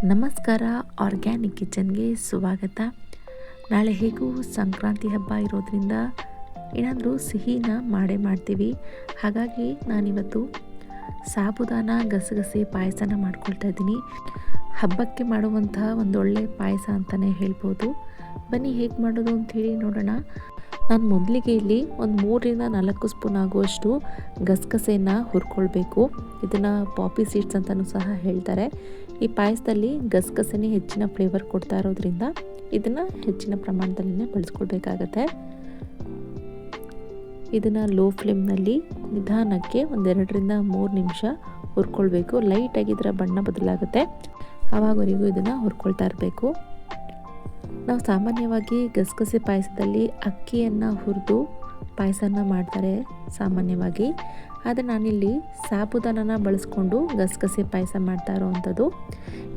ನಮಸ್ಕಾರ, ಆರ್ಗ್ಯಾನಿಕ್ ಕಿಚನ್ಗೆ ಸ್ವಾಗತ. ನಾಳೆ ಹೇಗೂ ಸಂಕ್ರಾಂತಿ ಹಬ್ಬ ಇರೋದ್ರಿಂದ ಏನಾದರೂ ಸಿಹಿನ ಮಾಡ್ತೀವಿ. ಹಾಗಾಗಿ ನಾನಿವತ್ತು ಸಾಬುದಾನ ಗಸಗಸೆ ಪಾಯಸನ ಮಾಡ್ಕೊಳ್ತಾ ಇದ್ದೀನಿ. ಹಬ್ಬಕ್ಕೆ ಮಾಡುವಂತಹ ಒಂದೊಳ್ಳೆ ಪಾಯಸ ಅಂತಲೇ ಹೇಳ್ಬೋದು. ಬನ್ನಿ ಹೇಗೆ ಮಾಡೋದು ಅಂಥೇಳಿ ನೋಡೋಣ. ನಾನು ಮೊದಲಿಗೆ ಇಲ್ಲಿ ಒಂದು 3-4 ಸ್ಪೂನ್ ಆಗುವಷ್ಟು ಗಸಗಸೆಯನ್ನು ಹುರ್ಕೊಳ್ಬೇಕು. ಇದನ್ನು ಪಾಪಿ ಸೀಡ್ಸ್ ಅಂತಲೂ ಸಹ ಹೇಳ್ತಾರೆ. ಈ ಪಾಯಸದಲ್ಲಿ ಗಸಗಸೆನೇ ಹೆಚ್ಚಿನ ಫ್ಲೇವರ್ ಕೊಡ್ತಾ ಇರೋದ್ರಿಂದ ಇದನ್ನು ಹೆಚ್ಚಿನ ಪ್ರಮಾಣದಲ್ಲೇ ಬಳಸ್ಕೊಳ್ಬೇಕಾಗತ್ತೆ. ಇದನ್ನು ಲೋ ಫ್ಲೇಮ್ನಲ್ಲಿ ನಿಧಾನಕ್ಕೆ 1-2-3 ನಿಮಿಷ ಹುರ್ಕೊಳ್ಬೇಕು. ಲೈಟಾಗಿ ಇದರ ಬಣ್ಣ ಬದಲಾಗುತ್ತೆ, ಆವಾಗವರೆಗೂ ಇದನ್ನು ಹುರ್ಕೊಳ್ತಾ ಇರಬೇಕು. ನಾವು ಸಾಮಾನ್ಯವಾಗಿ ಗಸಗಸೆ ಪಾಯಸದಲ್ಲಿ ಅಕ್ಕಿಯನ್ನು ಹುರಿದು ಪಾಯಸನ ಮಾಡ್ತಾರೆ ಸಾಮಾನ್ಯವಾಗಿ. ಆದರೆ ನಾನಿಲ್ಲಿ ಸಾಬುದಾನನ ಬಳಸ್ಕೊಂಡು ಗಸಗಸೆ ಪಾಯಸ ಮಾಡ್ತಾ ಇರೋವಂಥದ್ದು.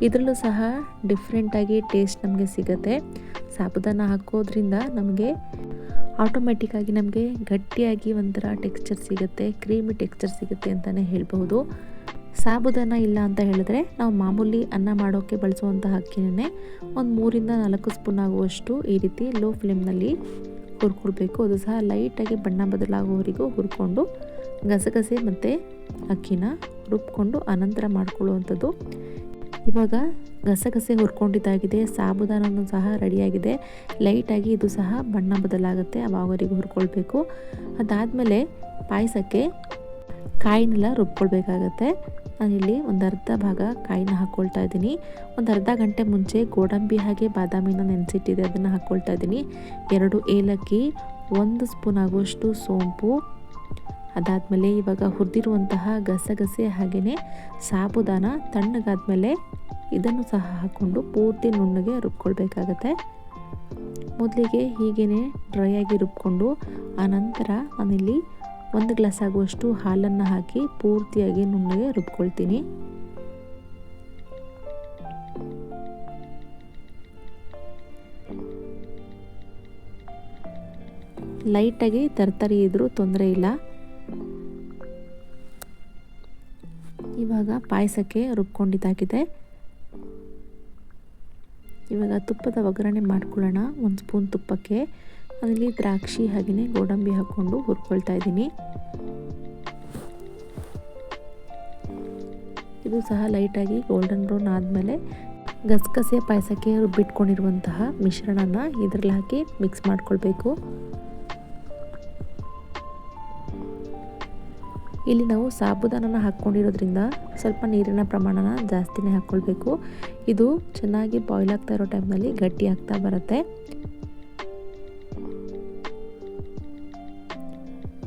ಇದರಲ್ಲೂ ಸಹ ಡಿಫ್ರೆಂಟಾಗಿ ಟೇಸ್ಟ್ ನಮಗೆ ಸಿಗುತ್ತೆ. ಸಾಬುದಾನ ಹಾಕೋದ್ರಿಂದ ನಮಗೆ ಆಟೋಮೆಟಿಕ್ಕಾಗಿ ನಮಗೆ ಗಟ್ಟಿಯಾಗಿ ಒಂಥರ ಟೆಕ್ಸ್ಚರ್ ಸಿಗುತ್ತೆ, ಕ್ರೀಮಿ ಟೆಕ್ಸ್ಚರ್ ಸಿಗುತ್ತೆ ಅಂತಲೇ ಹೇಳ್ಬೋದು. ಸಾಬುದಾನ ಇಲ್ಲ ಅಂತ ಹೇಳಿದ್ರೆ ನಾವು ಮಾಮೂಲಿ ಅನ್ನ ಮಾಡೋಕ್ಕೆ ಬಳಸುವಂತಹ ಅಕ್ಕಿನೇ ಒಂದು 3-4 ಸ್ಪೂನ್ ಆಗುವಷ್ಟು ಈ ರೀತಿ ಲೋ ಫ್ಲೇಮ್ನಲ್ಲಿ ಹುರ್ಕೊಳ್ಬೇಕು. ಅದು ಸಹ ಲೈಟಾಗಿ ಬಣ್ಣ ಬದಲಾಗುವವರೆಗೂ ಹುರ್ಕೊಂಡು ಗಸಗಸೆ ಮತ್ತು ಅಕ್ಕಿನ ರುಬ್ಕೊಂಡು ಅನಂತರ ಮಾಡ್ಕೊಳ್ಳುವಂಥದ್ದು. ಇವಾಗ ಗಸಗಸೆ ಹುರ್ಕೊಂಡಿದ್ದಾಗಿದೆ, ಸಾಬುದಾನನೂ ಸಹ ರೆಡಿಯಾಗಿದೆ. ಲೈಟಾಗಿ ಇದು ಸಹ ಬಣ್ಣ ಬದಲಾಗುತ್ತೆ, ಅವಾಗವರೆಗೂ ಹುರ್ಕೊಳ್ಬೇಕು. ಅದಾದಮೇಲೆ ಪಾಯಸಕ್ಕೆ ಕಾಯಿನೆಲ್ಲ ರುಬ್ಕೊಳ್ಬೇಕಾಗತ್ತೆ. ನಾನಿಲ್ಲಿ ಒಂದು ಅರ್ಧ ಭಾಗ ಕಾಯಿನ ಹಾಕ್ಕೊಳ್ತಾ ಇದ್ದೀನಿ. ಒಂದು ಅರ್ಧ ಗಂಟೆ ಮುಂಚೆ ಗೋಡಂಬಿ ಹಾಗೆ ಬಾದಾಮಿನ ನೆನೆಸಿಟ್ಟಿದೆ, ಅದನ್ನು ಹಾಕ್ಕೊಳ್ತಾ ಇದ್ದೀನಿ. 2 ಏಲಕ್ಕಿ, 1 ಸ್ಪೂನ್ ಆಗುವಷ್ಟು ಸೋಂಪು. ಅದಾದಮೇಲೆ ಇವಾಗ ಹುರಿದಿರುವಂತಹ ಗಸಗಸೆ ಹಾಗೆಯೇ ಸಾಬುದಾನ ತಣ್ಣಗಾದ್ಮೇಲೆ ಇದನ್ನು ಸಹ ಹಾಕ್ಕೊಂಡು ಪೂರ್ತಿ ನುಣ್ಣಗೆ ರುಬ್ಕೊಳ್ಬೇಕಾಗತ್ತೆ. ಮೊದಲಿಗೆ ಹೀಗೇ ಡ್ರೈ ಆಗಿ ರುಬ್ಕೊಂಡು ಆನಂತರ ನಾನಿಲ್ಲಿ 1 ಗ್ಲಾಸ್ ಆಗುವಷ್ಟು ಹಾಲನ್ನು ಹಾಕಿ ಪೂರ್ತಿಯಾಗಿ ನುಣ್ಣಗೆ ರುಬ್ಕೊಳ್ತೀನಿ. ಲೈಟಾಗಿ ತರತರಿ ಇದ್ರೂ ತೊಂದರೆ ಇಲ್ಲ. ಇವಾಗ ಪಾಯಸಕ್ಕೆ ರುಬ್ಕೊಂಡಿದ್ದಾಗಿದೆ. ಇವಾಗ ತುಪ್ಪದ ಒಗ್ಗರಣೆ ಮಾಡ್ಕೊಳ್ಳೋಣ. 1 ಸ್ಪೂನ್ ತುಪ್ಪಕ್ಕೆ ಅದರಲ್ಲಿ ದ್ರಾಕ್ಷಿ ಹಾಗೆಯೇ ಗೋಡಂಬಿ ಹಾಕ್ಕೊಂಡು ಹುರ್ಕೊಳ್ತಾ ಇದ್ದೀನಿ. ಇದು ಸಹ ಲೈಟಾಗಿ ಗೋಲ್ಡನ್ ಬ್ರೌನ್ ಆದಮೇಲೆ ಗಸಗಸೆ ಪಾಯಸಕ್ಕೆ ರುಬ್ಬಿಟ್ಕೊಂಡಿರುವಂತಹ ಮಿಶ್ರಣನ ಇದರಲ್ಲಿ ಹಾಕಿ ಮಿಕ್ಸ್ ಮಾಡ್ಕೊಳ್ಬೇಕು. ಇಲ್ಲಿ ನಾವು ಸಾಬುದಾನನ ಹಾಕ್ಕೊಂಡಿರೋದ್ರಿಂದ ಸ್ವಲ್ಪ ನೀರಿನ ಪ್ರಮಾಣನ ಜಾಸ್ತಿನೇ ಹಾಕ್ಕೊಳ್ಬೇಕು. ಇದು ಚೆನ್ನಾಗಿ ಬಾಯ್ಲ್ ಆಗ್ತಾ ಇರೋ ಟೈಮ್ನಲ್ಲಿ ಗಟ್ಟಿ ಆಗ್ತಾ ಬರುತ್ತೆ.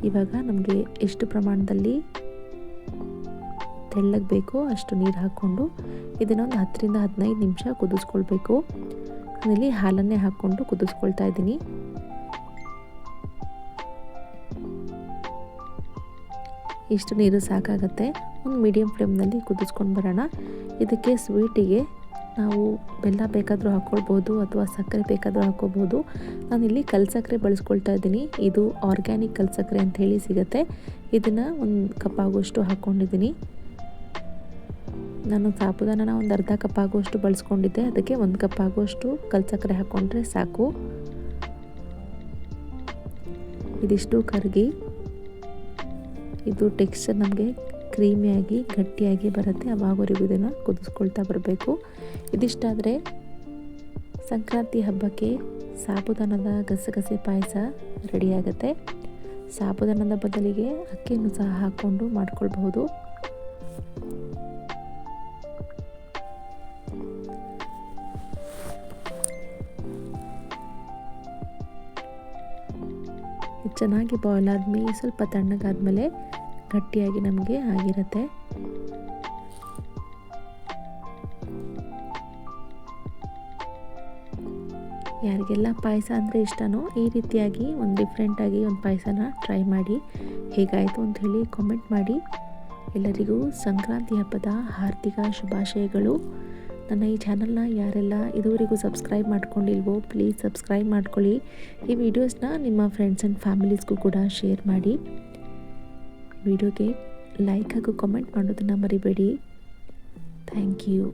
ಇವಾಗ ನಮಗೆ ಎಷ್ಟು ಪ್ರಮಾಣದಲ್ಲಿ ತೆಳ್ಳಗೆ ಬೇಕೋ ಅಷ್ಟು ನೀರು ಹಾಕ್ಕೊಂಡು ಇದನ್ನು ಒಂದು 10-15 ನಿಮಿಷ ಕುದಿಸ್ಕೊಳ್ಬೇಕು. ಅದರಲ್ಲಿ ಹಾಲನ್ನೇ ಹಾಕ್ಕೊಂಡು ಕುದಿಸ್ಕೊಳ್ತಾ ಇದ್ದೀನಿ. ಇಷ್ಟು ನೀರು ಸಾಕಾಗತ್ತೆ. ಒಂದು ಮೀಡಿಯಮ್ ಫ್ಲೇಮ್ನಲ್ಲಿ ಕುದಿಸ್ಕೊಂಡು ಬರೋಣ. ಇದಕ್ಕೆ ಸ್ವೀಟಿಗೆ ನಾವು ಬೆಲ್ಲ ಬೇಕಾದರೂ ಹಾಕ್ಕೊಳ್ಬೋದು ಅಥವಾ ಸಕ್ಕರೆ ಬೇಕಾದರೂ ಹಾಕ್ಕೋಬೋದು. ನಾನಿಲ್ಲಿ ಕಲ್ಸಕ್ಕರೆ ಬಳಸ್ಕೊಳ್ತಾ ಇದ್ದೀನಿ. ಇದು ಆರ್ಗ್ಯಾನಿಕ್ ಕಲ್ಸಕ್ಕರೆ ಅಂತ ಹೇಳಿ ಸಿಗುತ್ತೆ. ಇದನ್ನು 1 ಕಪ್ ಆಗುವಷ್ಟು ಹಾಕ್ಕೊಂಡಿದ್ದೀನಿ. ನಾನು ಸಾಬುದಾನನ ಒಂದು ಅರ್ಧ ಕಪ್ ಆಗುವಷ್ಟು ಬಳಸ್ಕೊಂಡಿದ್ದೆ, ಅದಕ್ಕೆ 1 ಕಪ್ ಆಗುವಷ್ಟು ಕಲ್ಸಕ್ಕರೆ ಹಾಕ್ಕೊಂಡ್ರೆ ಸಾಕು. ಇದಿಷ್ಟು ಕರಗಿ ಇದು ಟೆಕ್ಸ್ಚರ್ ನಮಗೆ ಕ್ರೀಮಿಯಾಗಿ ಗಟ್ಟಿಯಾಗಿ ಬರುತ್ತೆ, ಅವಾಗವರೆಗೂ ಇದನ್ನು ಕುದಿಸ್ಕೊಳ್ತಾ ಬರಬೇಕು. ಇದಿಷ್ಟಾದರೆ ಸಂಕ್ರಾಂತಿ ಹಬ್ಬಕ್ಕೆ ಸಾಬುದಾನದ ಗಸಗಸೆ ಪಾಯಸ ರೆಡಿಯಾಗುತ್ತೆ. ಸಾಬುದಾನದ ಬದಲಿಗೆ ಅಕ್ಕಿಯನ್ನು ಸಹ ಹಾಕ್ಕೊಂಡು ಮಾಡ್ಕೊಳ್ಬಹುದು. ಚೆನ್ನಾಗಿ ಬಾಯ್ಲ್ ಆದಮೇಲೆ ಸ್ವಲ್ಪ ತಣ್ಣಗಾದ್ಮೇಲೆ ಗಟ್ಟಿಯಾಗಿ ನಮಗೆ ಆಗಿರುತ್ತೆ. ಯಾರಿಗೆಲ್ಲ ಪಾಯಸ ಅಂದರೆ ಇಷ್ಟನೋ ಈ ರೀತಿಯಾಗಿ ಒಂದು ಡಿಫ್ರೆಂಟಾಗಿ ಒಂದು ಪಾಯಸನ ಟ್ರೈ ಮಾಡಿ. ಹೇಗಾಯಿತು ಅಂಥೇಳಿ ಕಾಮೆಂಟ್ ಮಾಡಿ. ಎಲ್ಲರಿಗೂ ಸಂಕ್ರಾಂತಿ ಹಬ್ಬದ ಹಾರ್ದಿಕ ಶುಭಾಶಯಗಳು. ನನ್ನ ಈ ಚಾನಲ್ನ ಯಾರೆಲ್ಲ ಇದುವರೆಗೂ ಸಬ್ಸ್ಕ್ರೈಬ್ ಮಾಡ್ಕೊಂಡಿಲ್ವೋ ಪ್ಲೀಸ್ ಸಬ್ಸ್ಕ್ರೈಬ್ ಮಾಡ್ಕೊಳ್ಳಿ. ಈ ವಿಡಿಯೋಸ್ನ ನಿಮ್ಮ ಫ್ರೆಂಡ್ಸ್ ಆ್ಯಂಡ್ ಫ್ಯಾಮಿಲೀಸ್ಗೂ ಕೂಡ ಶೇರ್ ಮಾಡಿ. ವಿಡಿಯೋಗೆ ಲೈಕ್ ಹಾಗೂ ಕಾಮೆಂಟ್ ಮಾಡೋದನ್ನು ಮರಿಬೇಡಿ. Thank you.